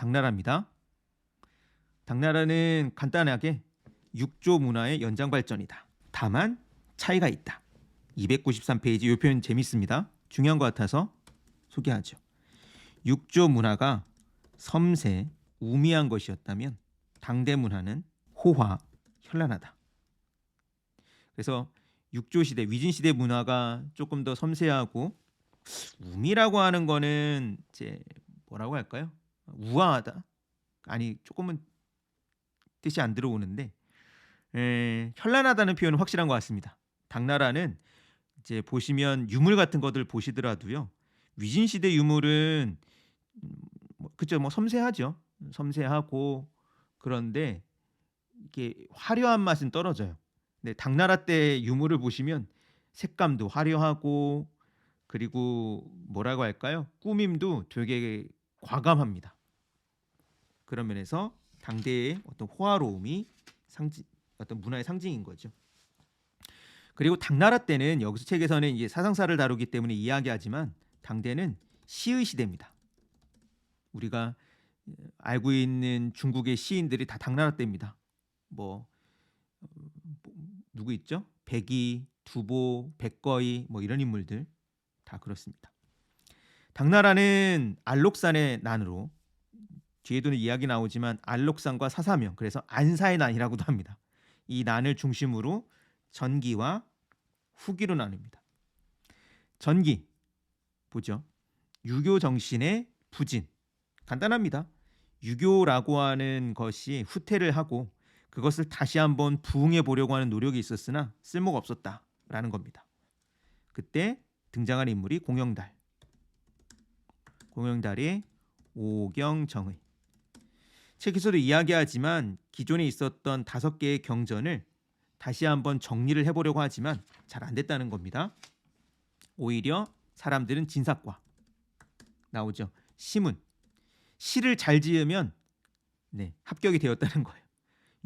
당나라입니다. 당나라는 간단하게 육조 문화의 연장 발전이다. 다만 차이가 있다. 293페이지 이 표현 재밌습니다. 중요한 것 같아서 소개하죠. 육조 문화가 섬세, 우미한 것이었다면 당대 문화는 호화, 현란하다. 그래서 육조 시대, 위진 시대 문화가 조금 더 섬세하고 우미라고 하는 거는 이제 뭐라고 할까요? 우아하다. 아니 조금은 뜻이 안 들어오는데 현란하다는 표현은 확실한 것 같습니다. 당나라는 이제 보시면 유물 같은 것들 보시더라도요. 위진 시대 유물은 그죠, 뭐 섬세하죠. 섬세하고 그런데 이게 화려한 맛은 떨어져요. 근데 당나라 때 유물을 보시면 색감도 화려하고 그리고 뭐라고 할까요? 꾸밈도 되게 과감합니다. 그런 면에서 당대의 어떤 호화로움이 어떤 문화의 상징인 거죠. 그리고 당나라 때는 여기서 책에서는 이제 사상사를 다루기 때문에 이야기하지만 당대는 시의 시대입니다. 우리가 알고 있는 중국의 시인들이 다 당나라 때입니다. 뭐 누구 있죠? 백이, 두보, 백거이 뭐 이런 인물들 다 그렇습니다. 당나라는 알록산의 난으로 뒤에도는 이야기 나오지만 알록산과 사사명, 그래서 안사의 난이라고도 합니다. 이 난을 중심으로 전기와 후기로 나눕니다. 전기 보죠. 유교 정신의 부진. 간단합니다. 유교라고 하는 것이 후퇴를 하고 그것을 다시 한번 부흥해 보려고 하는 노력이 있었으나 쓸모가 없었다라는 겁니다. 그때 등장한 인물이 공영달. 공영달의 오경정의. 책에서도 이야기하지만 기존에 있었던 5개의 경전을 다시 한번 정리를 해보려고 하지만 잘 안 됐다는 겁니다. 오히려 사람들은 진사과 나오죠. 시문. 시를 잘 지으면 합격이 되었다는 거예요.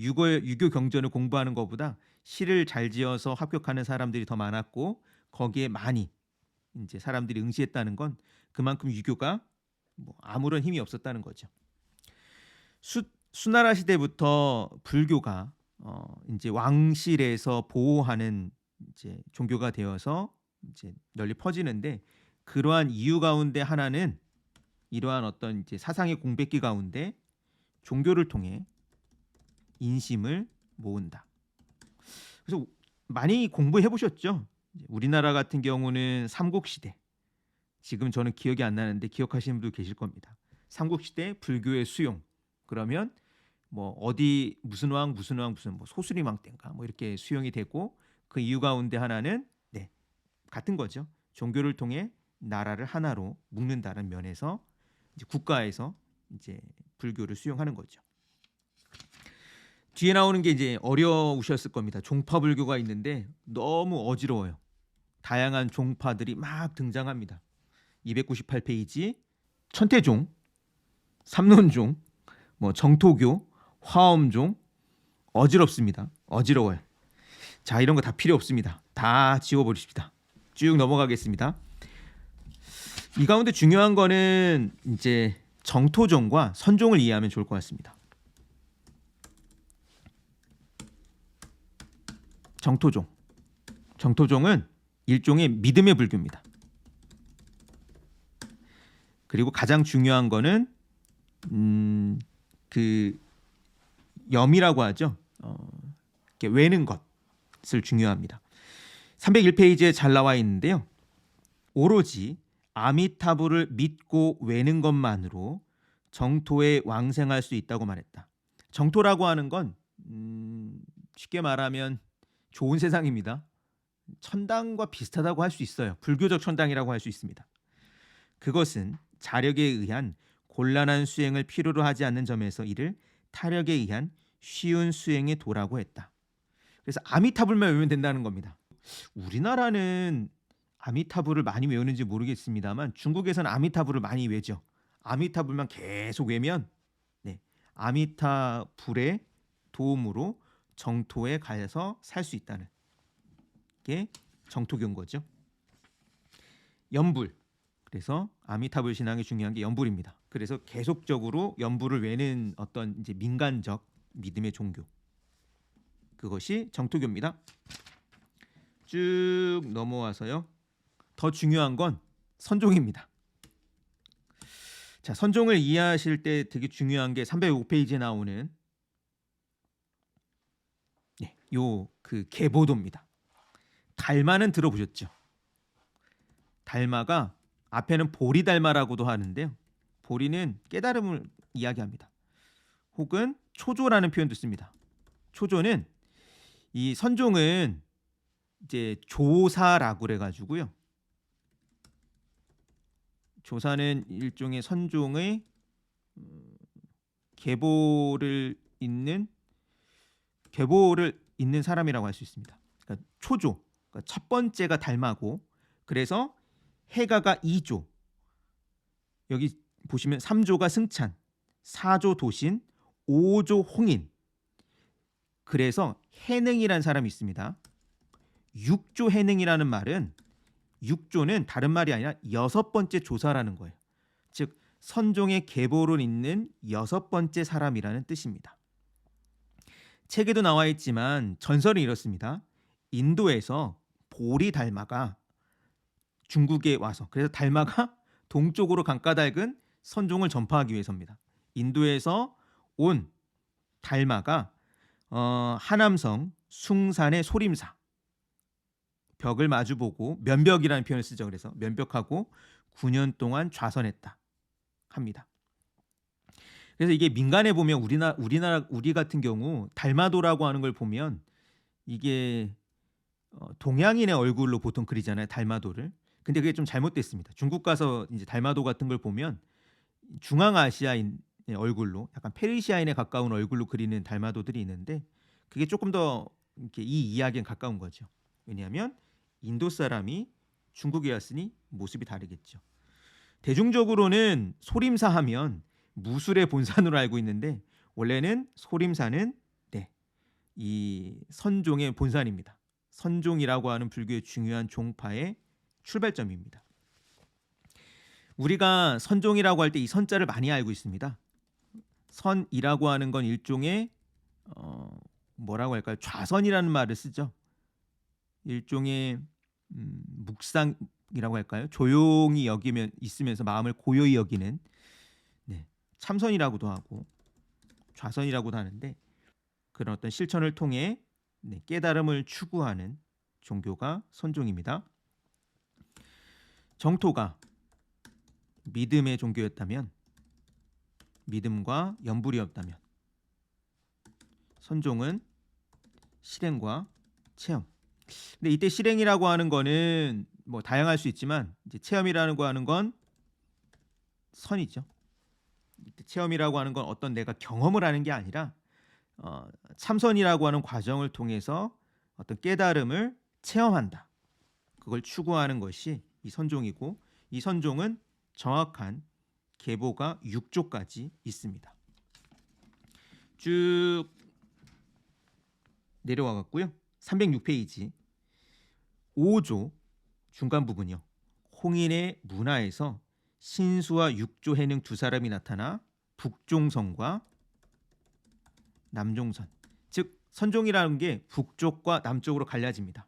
유교 경전을 공부하는 것보다 시를 잘 지어서 합격하는 사람들이 더 많았고 거기에 많이 이제 사람들이 응시했다는 건 그만큼 유교가 아무런 힘이 없었다는 거죠. 수나라 시대부터 불교가 이제 왕실에서 보호하는 이제 종교가 되어서 이제 널리 퍼지는데 그러한 이유 가운데 하나는 이러한 어떤 이제 사상의 공백기 가운데 종교를 통해 인심을 모은다. 그래서 많이 공부해 보셨죠? 우리나라 같은 경우는 삼국시대. 지금 저는 기억이 안 나는데 기억하시는 분도 계실 겁니다. 삼국시대 불교의 수용. 그러면 뭐 어디 무슨 왕 무슨 뭐 소수리망 때인가 뭐 이렇게 수용이 되고 그 이유 가운데 하나는 같은 거죠. 종교를 통해 나라를 하나로 묶는다는 면에서 이제 국가에서 이제 불교를 수용하는 거죠. 뒤에 나오는 게 이제 어려우셨을 겁니다. 종파 불교가 있는데 너무 어지러워요. 다양한 종파들이 막 등장합니다. 298페이지 천태종, 삼론종, 뭐 정토교, 화엄종 어지럽습니다. 어지러워요. 자, 이런 거 다 필요 없습니다. 다 지워버리십시다. 쭉 넘어가겠습니다. 이 가운데 중요한 거는 이제 정토종과 선종을 이해하면 좋을 것 같습니다. 정토종은 일종의 믿음의 불교입니다. 그리고 가장 중요한 거는 그 염이라고 하죠. 이렇게 외는 것을 중요합니다. 301페이지에 잘 나와 있는데요. 오로지 아미타불을 믿고 외는 것만으로 정토에 왕생할 수 있다고 말했다. 정토라고 하는 건 쉽게 말하면 좋은 세상입니다. 천당과 비슷하다고 할 수 있어요. 불교적 천당이라고 할 수 있습니다. 그것은 자력에 의한 곤란한 수행을 필요로 하지 않는 점에서 이를 타력에 의한 쉬운 수행의 도라고 했다. 그래서 아미타불만 외우면 된다는 겁니다. 우리나라는 아미타불을 많이 외우는지 모르겠습니다만 중국에서는 아미타불을 많이 외죠. 아미타불만 계속 외면 아미타불의 도움으로 정토에 가서 살 수 있다는 게 정토교인 거죠. 염불. 그래서 아미타불 신앙이 중요한 게 염불입니다. 그래서 계속적으로 연부를 외는 어떤 이제 민간적 믿음의 종교. 그것이 정토교입니다. 쭉 넘어와서요. 더 중요한 건 선종입니다. 자, 선종을 이해하실 때 되게 중요한 게 305페이지에 나오는 요 그 계보도입니다. 달마는 들어보셨죠? 달마가 앞에는 보리달마라고도 하는데요. 보리는 깨달음을 이야기합니다. 혹은 초조라는 표현도 씁니다. 초조는 이 선종은 이제 조사라고 그래 가지고요. 조사는 일종의 선종의 계보를 잇는 사람이라고 할 수 있습니다. 그러니까 초조, 그러니까 첫 번째가 달마고, 그래서 해가가 2조, 여기 보시면 3조가 승찬, 4조 도신, 5조 홍인. 그래서 해능이라는 사람이 있습니다. 6조 해능이라는 말은 6조는 다른 말이 아니라 여섯 번째 조사라는 거예요. 즉 선종의 계보를 잇는 여섯 번째 사람이라는 뜻입니다. 책에도 나와 있지만 전설은 이렇습니다. 인도에서 보리 달마가 중국에 와서, 그래서 달마가 동쪽으로 강가닥은 선종을 전파하기 위해서입니다. 인도에서 온 달마가 하남성 숭산의 소림사 벽을 마주보고, 면벽이라는 표현을 쓰죠. 그래서 면벽하고 9년 동안 좌선했다 합니다. 그래서 이게 민간에 보면 우리 같은 경우 달마도라고 하는 걸 보면 이게 동양인의 얼굴로 보통 그리잖아요, 달마도를. 근데 그게 좀 잘못됐습니다. 중국 가서 이제 달마도 같은 걸 보면 중앙아시아인의 얼굴로, 약간 페르시아인에 가까운 얼굴로 그리는 달마도들이 있는데, 그게 조금 더 이렇게 이 이야기에 가까운 거죠. 왜냐하면 인도 사람이 중국에 왔으니 모습이 다르겠죠. 대중적으로는 소림사 하면 무술의 본산으로 알고 있는데, 원래는 소림사는 이 선종의 본산입니다. 선종이라고 하는 불교의 중요한 종파의 출발점입니다. 우리가 선종이라고 할 때 이 선자를 많이 알고 있습니다. 선이라고 하는 건 일종의 뭐라고 할까요? 좌선이라는 말을 쓰죠. 일종의 묵상이라고 할까요? 조용히 여기면 있으면서 마음을 고요히 여기는, 참선이라고도 하고 좌선이라고도 하는데, 그런 어떤 실천을 통해 깨달음을 추구하는 종교가 선종입니다. 정토가 믿음의 종교였다면, 믿음과 연불이었다면, 선종은 실행과 체험. 근데 이때 실행이라고 하는 거는 뭐 다양할 수 있지만, 이제 체험이라는 거 하는 건 선이죠. 이때 체험이라고 하는 건 어떤 내가 경험을 하는 게 아니라 참선이라고 하는 과정을 통해서 어떤 깨달음을 체험한다. 그걸 추구하는 것이 이 선종이고, 이 선종은 정확한 계보가 6조까지 있습니다. 쭉 내려와 갔고요. 306페이지 5조 중간 부분이요. 홍인의 문화에서 신수와 6조 해능 두 사람이 나타나 북종선과 남종선, 즉 선종이라는 게 북쪽과 남쪽으로 갈라집니다.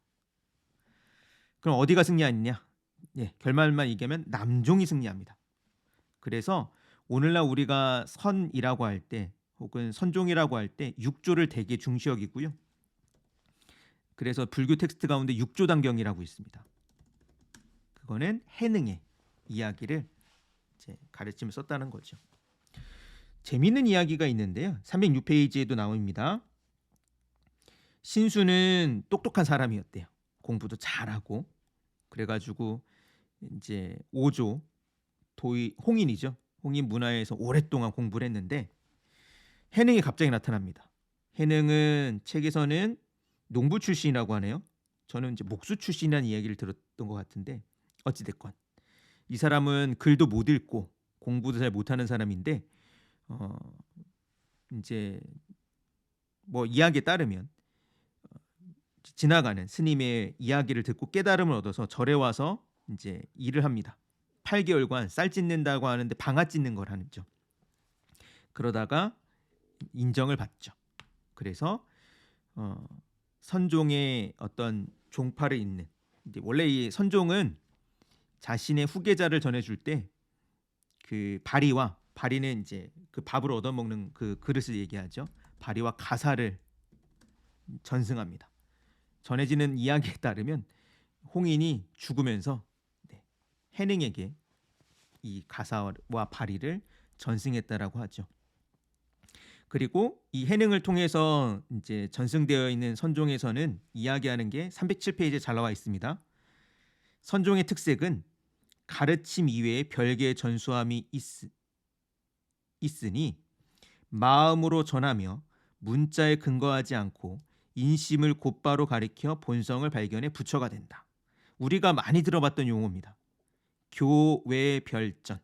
그럼 어디가 승리하느냐? 결말만 얘기하면 남종이 승리합니다. 그래서 오늘날 우리가 선이라고 할 때, 혹은 선종이라고 할 때 6조를 되게 중시 여기고요. 그래서 불교 텍스트 가운데 6조 단경이라고 있습니다. 그거는 해능의 이야기를 이제 가르치며 썼다는 거죠. 재미있는 이야기가 있는데요. 306페이지에도 나옵니다. 신수는 똑똑한 사람이었대요. 공부도 잘하고. 그래가지고 이제 5조 홍인이죠. 홍인 문화에서 오랫동안 공부를 했는데, 해능이 갑자기 나타납니다. 해능은 책에서는 농부 출신이라고 하네요. 저는 이제 목수 출신이라는 이야기를 들었던 것 같은데, 어찌됐건 이 사람은 글도 못 읽고 공부도 잘 못하는 사람인데, 이제 뭐 이야기에 따르면 지나가는 스님의 이야기를 듣고 깨달음을 얻어서 절에 와서 이제 일을 합니다. 8개월간 쌀 찢는다고 하는데 방아 찢는 걸 하죠. 그러다가 인정을 받죠. 그래서 선종의 어떤 종파를 잇는, 이제 원래 이 선종은 자신의 후계자를 전해줄 때 그 바리는 이제 그 밥을 얻어먹는 그 그릇을 얘기하죠. 바리와 가사를 전승합니다. 전해지는 이야기에 따르면 홍인이 죽으면서 네, 해능에게 이 가사와 바리를 전승했다라고 하죠. 그리고 이 해능을 통해서 이제 전승되어 있는 선종에서는 이야기하는 게 307페이지에 잘 나와 있습니다. 선종의 특색은 가르침 이외에 별개의 전수함이 있으니 마음으로 전하며 문자에 근거하지 않고 인심을 곧바로 가리켜 본성을 발견해 부처가 된다. 우리가 많이 들어봤던 용어입니다. 교외 별전,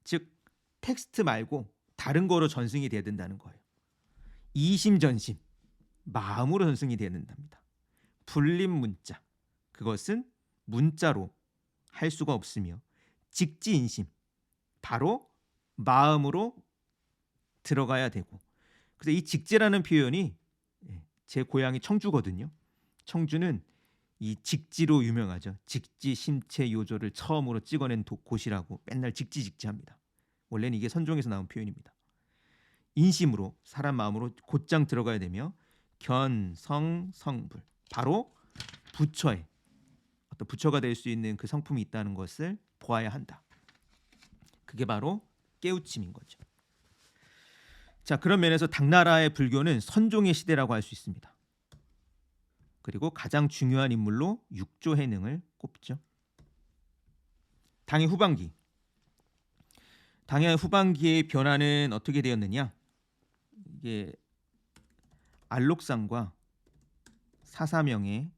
즉 텍스트 말고 다른 거로 전승이 돼야 된다는 거예요. 이심전심, 마음으로 전승이 돼야 된답니다. 불림 문자, 그것은 문자로 할 수가 없으며 직지인심, 바로 마음으로 들어가야 되고. 그래서 이 직지라는 표현이 제 고향이 청주거든요. 청주는 이 직지로 유명하죠. 직지 심체 요조를 처음으로 찍어낸 곳이라고 맨날 직지직지합니다. 원래는 이게 선종에서 나온 표현입니다. 인심으로 사람 마음으로 곧장 들어가야 되며 견성성불, 바로 부처의 어떤 부처가 될 수 있는 그 성품이 있다는 것을 보아야 한다. 그게 바로 깨우침인 거죠. 자, 그런 면에서 당나라의 불교는 선종의 시대라고 할 수 있습니다. 그리고 가장 중요한 인물로 육조해능을 꼽죠. 당의 후반기의 변화는 어떻게 되었느냐? 이게 알록산과 사사명의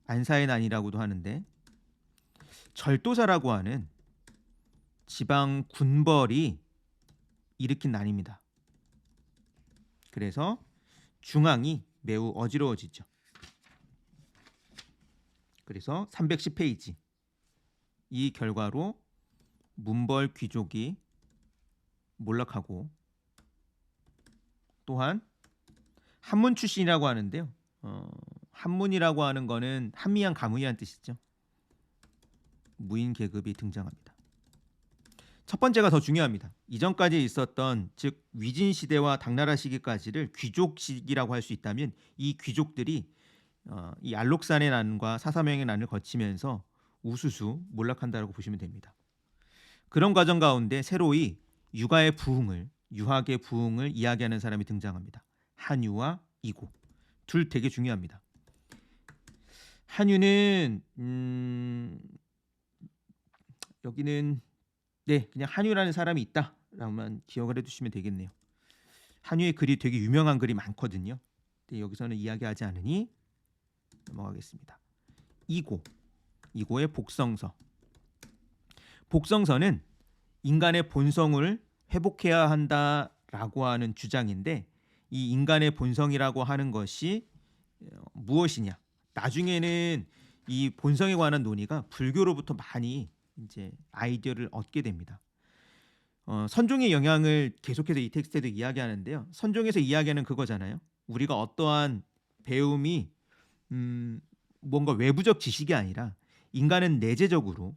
안사의 난이라고도 하는데, 절도사라고 하는 지방 군벌이 일으킨 난입니다. 그래서 중앙이 매우 어지러워지죠. 그래서 310페이지, 이 결과로 문벌 귀족이 몰락하고, 또한 한문 출신이라고 하는데요. 한문이라고 하는 거는 한미한 가문이란 뜻이죠. 무인 계급이 등장합니다. 첫 번째가 더 중요합니다. 이전까지 있었던, 즉 위진 시대와 당나라 시기까지를 귀족 시기라고 할 수 있다면, 이 귀족들이 이 알록산의 난과 사사명의 난을 거치면서 우수수 몰락한다고 보시면 됩니다. 그런 과정 가운데 새로이 유학의 부흥을 이야기하는 사람이 등장합니다. 한유와 이고, 둘 되게 중요합니다. 한유는 여기는 그냥 한유라는 사람이 있다라고만 기억을 해두시면 되겠네요. 한유의 글이 되게 유명한 글이 많거든요. 근데 여기서는 이야기하지 않으니 넘어가겠습니다. 이고의 복성서는 인간의 본성을 회복해야 한다라고 하는 주장인데, 이 인간의 본성이라고 하는 것이 무엇이냐? 나중에는 이 본성에 관한 논의가 불교로부터 많이 이제 아이디어를 얻게 됩니다. 선종의 영향을 계속해서 이 텍스트에도 이야기하는데요. 선종에서 이야기하는 그거잖아요. 우리가 어떠한 배움이 뭔가 외부적 지식이 아니라 인간은 내재적으로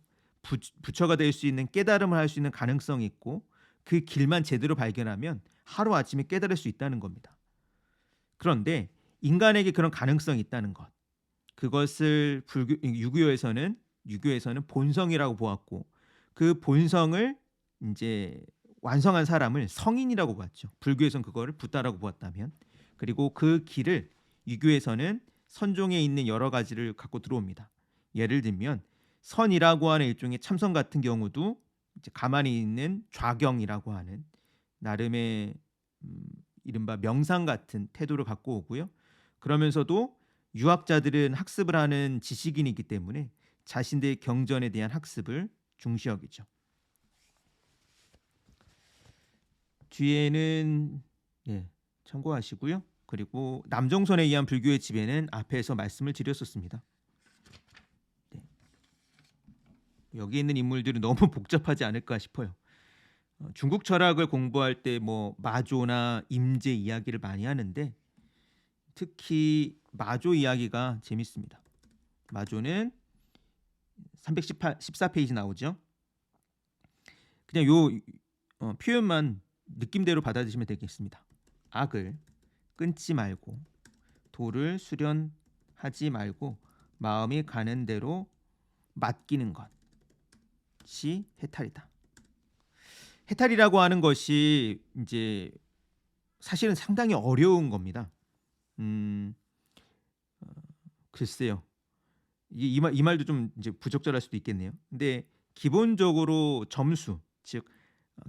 부처가 될 수 있는 깨달음을 할 수 있는 가능성이 있고, 그 길만 제대로 발견하면 하루아침에 깨달을 수 있다는 겁니다. 그런데 인간에게 그런 가능성이 있다는 것, 그것을 유교에서는 본성이라고 보았고, 그 본성을 이제 완성한 사람을 성인이라고 봤죠. 불교에서는 그거를 붓다라고 보았다면, 그리고 그 길을 유교에서는 선종에 있는 여러 가지를 갖고 들어옵니다. 예를 들면 선이라고 하는 일종의 참선 같은 경우도 이제 가만히 있는 좌경이라고 하는 나름의 이른바 명상 같은 태도를 갖고 오고요. 그러면서도 유학자들은 학습을 하는 지식인이기 때문에 자신들의 경전에 대한 학습을 중시 여기죠. 뒤에는 참고하시고요. 그리고 남종선에 의한 불교의 지배는 앞에서 말씀을 드렸었습니다. 여기 있는 인물들이 너무 복잡하지 않을까 싶어요. 중국 철학을 공부할 때 뭐 마조나 임제 이야기를 많이 하는데 특히 마조 이야기가 재밌습니다. 마조는 314페이지 나오죠. 그냥 요 표현만 느낌대로 받아들이시면 되겠습니다. 악을 끊지 말고 도를 수련하지 말고 마음이 가는 대로 맡기는 것이 해탈이다. 해탈이라고 하는 것이 이제 사실은 상당히 어려운 겁니다. 글쎄요. 이 말도 좀 이제 부적절할 수도 있겠네요. 근데 기본적으로 점수, 즉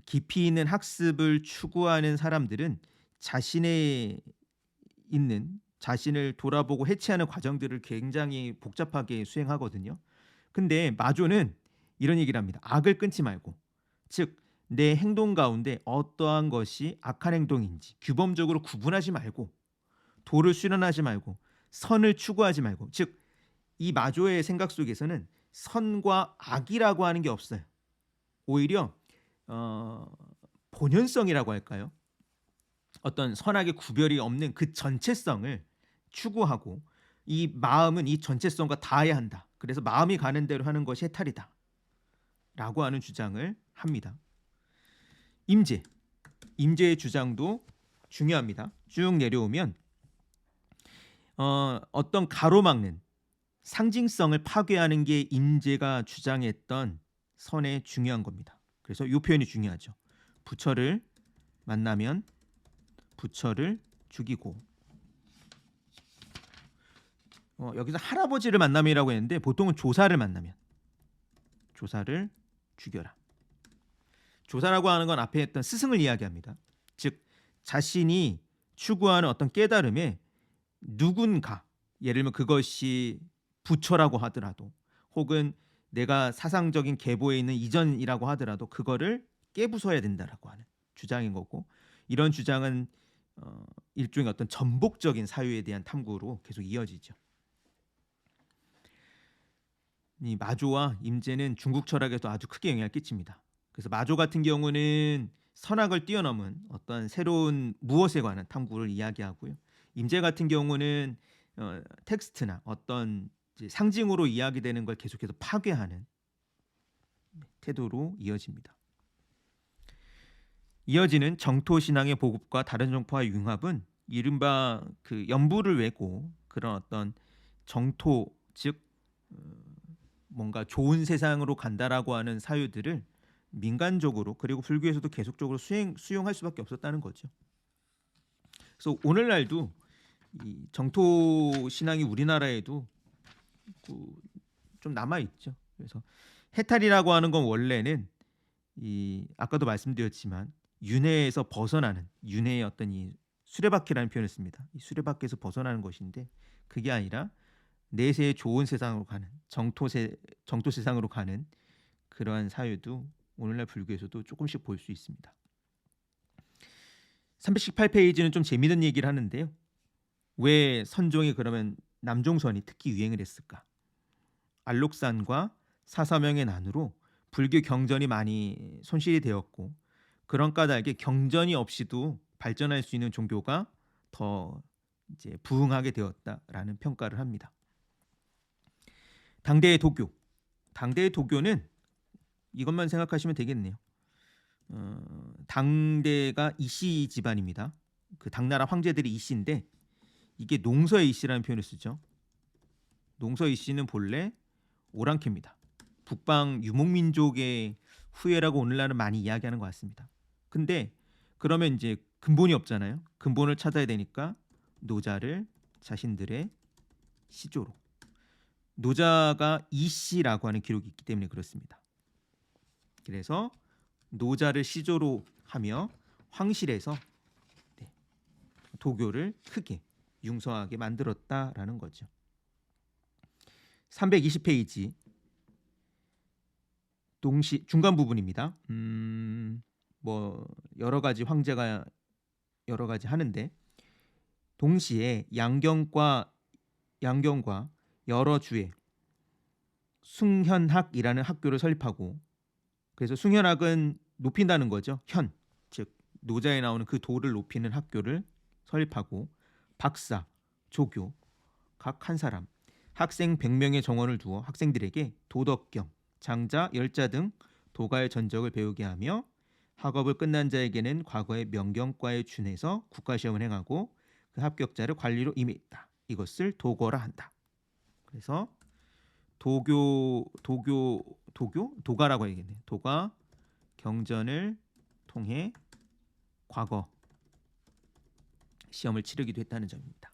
깊이 있는 학습을 추구하는 사람들은 자신의 있는 자신을 돌아보고 해체하는 과정들을 굉장히 복잡하게 수행하거든요. 근데 마조는 이런 얘기를 합니다. 악을 끊지 말고, 즉 내 행동 가운데 어떠한 것이 악한 행동인지 규범적으로 구분하지 말고, 도를 수련하지 말고, 선을 추구하지 말고, 즉 이 마조의 생각 속에서는 선과 악이라고 하는 게 없어요. 오히려 본연성이라고 할까요? 어떤 선악의 구별이 없는 그 전체성을 추구하고 이 마음은 이 전체성과 닿아야 한다. 그래서 마음이 가는 대로 하는 것이 해탈이다. 라고 하는 주장을 합니다. 임제의 주장도 중요합니다. 쭉 내려오면 어떤 가로막는 상징성을 파괴하는 게 임제가 주장했던 선의 중요한 겁니다. 그래서 이 표현이 중요하죠. 부처를 만나면 부처를 죽이고, 여기서 할아버지를 만남이라고 했는데 보통은 조사를 만나면 조사를 죽여라. 조사라고 하는 건 앞에 했던 스승을 이야기합니다. 즉 자신이 추구하는 어떤 깨달음에 누군가, 예를 들면 그것이 부처라고 하더라도 혹은 내가 사상적인 계보에 있는 이전이라고 하더라도 그거를 깨부숴야 된다라고 하는 주장인 거고, 이런 주장은 일종의 어떤 전복적인 사유에 대한 탐구로 계속 이어지죠. 이 마조와 임제는 중국 철학에도 아주 크게 영향을 끼칩니다. 그래서 마조 같은 경우는 선악을 뛰어넘은 어떤 새로운 무엇에 관한 탐구를 이야기하고요. 임제 같은 경우는 텍스트나 어떤 이제 상징으로 이야기되는 걸 계속해서 파괴하는 태도로 이어집니다. 이어지는 정토 신앙의 보급과 다른 정파의 융합은 이른바 그 연부를 외고 그런 어떤 정토, 즉 뭔가 좋은 세상으로 간다라고 하는 사유들을 민간적으로 그리고 불교에서도 계속적으로 수용할 수밖에 없었다는 거죠. 그래서 오늘날도 이 정토 신앙이 우리나라에도 좀 남아 있죠. 그래서 해탈이라고 하는 건 원래는 이 아까도 말씀드렸지만 윤회에서 벗어나는, 윤회의 어떤 이 수레바퀴라는 표현을 씁니다. 이 수레바퀴에서 벗어나는 것인데 그게 아니라 내세의 좋은 세상으로 가는 정토 세상으로 가는 그러한 사유도 오늘날 불교에서도 조금씩 볼 수 있습니다. 318페이지는 좀 재미있는 얘기를 하는데요. 왜 선종이 그러면 남종선이 특히 유행을 했을까? 알록산과 사사명의 난으로 불교 경전이 많이 손실이 되었고, 그런 까닭에 경전이 없이도 발전할 수 있는 종교가 더 이제 부흥하게 되었다라는 평가를 합니다. 당대의 도교는 이것만 생각하시면 되겠네요. 당대가 이씨 집안입니다. 그 당나라 황제들이 이씨인데 이게 농서의 이씨라는 표현을 쓰죠. 농서 이씨는 본래 오랑캐입니다. 북방 유목민족의 후예라고 오늘날은 많이 이야기하는 것 같습니다. 근데 그러면 이제 근본이 없잖아요. 근본을 찾아야 되니까 노자를 자신들의 시조로, 노자가 이씨라고 하는 기록이 있기 때문에 그렇습니다. 그래서 노자를 시조로 하며 황실에서 도교를 크게 융성하게 만들었다라는 거죠. 320페이지 동시 중간 부분입니다. 뭐 여러 가지 황제가 여러 가지 하는데 동시에 양경과 여러 주에 숭현학이라는 학교를 설립하고 그래서 숭현학은 높인다는 거죠. 현, 즉 노자에 나오는 그 도를 높이는 학교를 설립하고 박사, 조교 각 한 사람, 학생 100명의 정원을 두어 학생들에게 도덕경, 장자, 열자 등 도가의 전적을 배우게 하며 학업을 끝난 자에게는 과거의 명경과에 준해서 국가시험을 행하고 그 합격자를 관리로 임했다. 이것을 도거라 한다. 그래서 도가라고 해야겠네. 도가 경전을 통해 과거 시험을 치르기도 했다는 점입니다.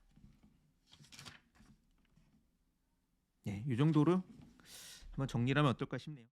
네, 이 정도로 한번 정리를 하면 어떨까 싶네요.